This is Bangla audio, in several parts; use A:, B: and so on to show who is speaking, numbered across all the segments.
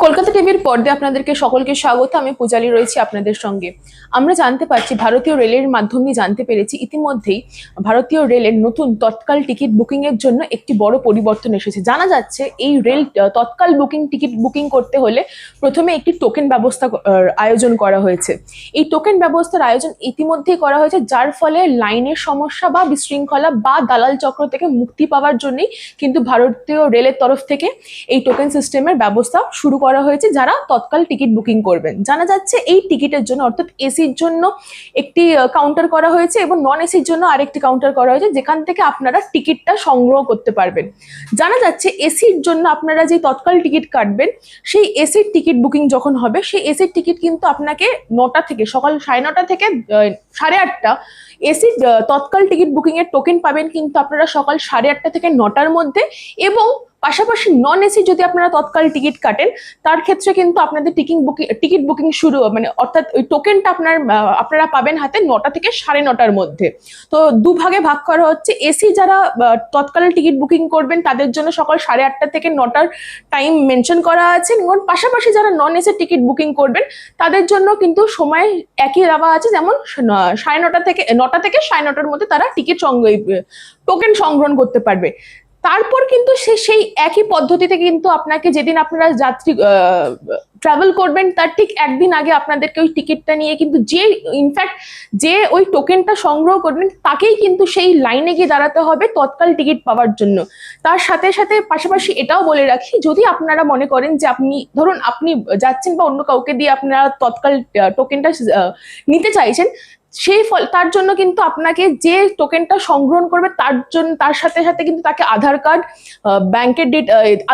A: কলকাতা টিভির পর্দায় আপনাদেরকে সকলকে স্বাগত। আমি পূজালি রয়েছি আপনাদের সঙ্গে। আমরা জানতে পারছি, ভারতীয় রেলের মাধ্যমে জানতে পেরেছি ইতিমধ্যেই ভারতীয় রেলের নতুন তৎকাল টিকিট বুকিং এর জন্য একটি বড় পরিবর্তন এসেছে। জানা যাচ্ছে এই রেল তৎকাল টিকিট বুকিং করতে হলে প্রথমে একটি টোকেন ব্যবস্থা আয়োজন করা হয়েছে। এই টোকেন ব্যবস্থার আয়োজন ইতিমধ্যেই করা হয়েছে, যার ফলে লাইনের সমস্যা বা বিশৃঙ্খলা বা দালাল চক্র থেকে মুক্তি পাওয়ার জন্যই কিন্তু ভারতীয় রেলের তরফ থেকে এই টোকেন সিস্টেমের ব্যবস্থা শুরু করা হয়েছে যারা তৎকাল টিকিট বুকিং করবেন। জানা যাচ্ছে এই টিকিটের জন্য অর্থাৎ এসির জন্য একটি কাউন্টার করা হয়েছে এবং নন এসির জন্য আরেকটি কাউন্টার করা হয়েছে, যেখান থেকে আপনারা টিকিটটা সংগ্রহ করতে পারবেন। জানা যাচ্ছে এসির জন্য আপনারা যে তৎকাল টিকিট কাটবেন, সেই এসির টিকিট বুকিং যখন হবে, সেই এসির টিকিট কিন্তু আপনাকে 9টা থেকে সকাল 9:30 থেকে 8:30 এসির তৎকাল টিকিট বুকিং এর টোকেন পাবেন কিন্তু আপনারা সকাল 8:30 থেকে 9টার মধ্যে। এবং পাশাপাশি নন এসি যদি আপনারা তৎকাল টিকিট কাটেন, তার ক্ষেত্রে কিন্তু আপনাদের টিকিট বুকিং শুরু অর্থাৎ ওই টোকেনটা আপনারা পাবেন হাতে 9টা থেকে 9:30টার মধ্যে। তো দুভাগে ভাগ করা হচ্ছে। এসি যারা তৎকাল টিকিট বুকিং করবেন তাদের জন্য সকাল 8:30 থেকে 9টার টাইম মেনশন করা আছে, এবং পাশাপাশি যারা নন এসি টিকিট বুকিং করবেন তাদের জন্য কিন্তু সময় একই দেওয়া আছে, যেমন 9:30 থেকে 9টা থেকে 9:30টার মধ্যে তারা টোকেন সংগ্রহণ করতে পারবে। তারপর কিন্তু সেই একই পদ্ধতিতে কিন্তু আপনাকে যেদিন আপনারা ট্রাভেল করবেন তার ঠিক একদিন আগে আপনাদেরকে ওই টিকিটটা নিয়ে কিন্তু যে ওই টোকেনটা সংগ্রহ করবেন তাকেই কিন্তু সেই লাইনে গিয়ে দাঁড়াতে হবে তৎকাল টিকিট পাওয়ার জন্য। তার সাথে সাথে পাশাপাশি এটাও বলে রাখি, যদি আপনারা মনে করেন যে আপনি যাচ্ছেন বা অন্য কাউকে দিয়ে আপনারা তৎকাল টোকেনটা নিতে চাইছেন, তার জন্য কিন্তু আপনাকে যে টোকেনটা সংগ্রহণ করবে তার সাথে সাথে কিন্তু তাকে আধার কার্ড, ব্যাংকের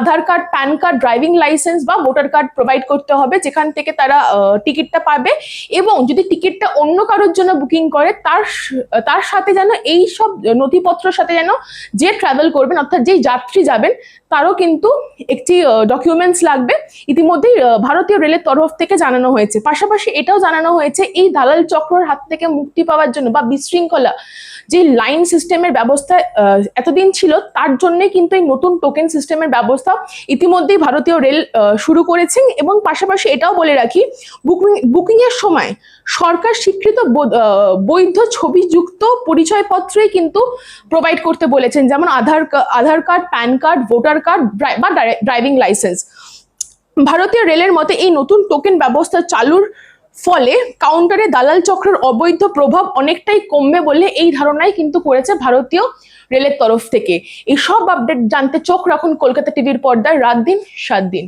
A: Aadhaar card, PAN card, driving licence বা ভোটার কার্ড প্রোভাইড করতে হবে, যেখান থেকে তারা টিকিটটা পাবে। এবং যদি টিকিটটা অন্য কারোর জন্য বুকিং করে, তার সাথে যেন এই সব নথিপত্রের সাথে যেন যে ট্রাভেল করবেন অর্থাৎ যেই যাত্রী যাবেন তারও কিন্তু একটি ডকুমেন্টস লাগবে। ইতিমধ্যেই ভারতীয় রেলের তরফ থেকে জানানো হয়েছে। পাশাপাশি এটাও জানানো হয়েছে, এই দালাল চক্রের হাত থেকে মুক্তি পাওয়ার জন্য বা বিশৃঙ্খলা যে লাইন সিস্টেমের ব্যবস্থা এতদিন ছিল, তার জন্যই কিন্তু এই নতুন টোকেন সিস্টেমের ব্যবস্থা ইতিমধ্যেই ভারতীয় রেল শুরু করেছেন। এবং পাশাপাশি এটাও বলে রাখি, বুকিং এর সময় সরকার স্বীকৃত বৈধ ছবিযুক্ত পরিচয়পত্রই কিন্তু প্রোভাইড করতে বলেছেন, যেমন Aadhaar card, PAN card, voter card বা ড্রাইভিং লাইসেন্স। ভারতীয় রেলের মতে এই নতুন টোকেন ব্যবস্থা চালুর ফলে কাউন্টারে দালাল চক্রের অবৈধ প্রভাব অনেকটাই কমবে বলে এই ধারণাই কিন্তু করেছে ভারতীয় রেলের তরফ থেকে। এই সব আপডেট জানতে চোখ রাখুন কলকাতা টিভির পর্দায় রাত দিন 7 দিন।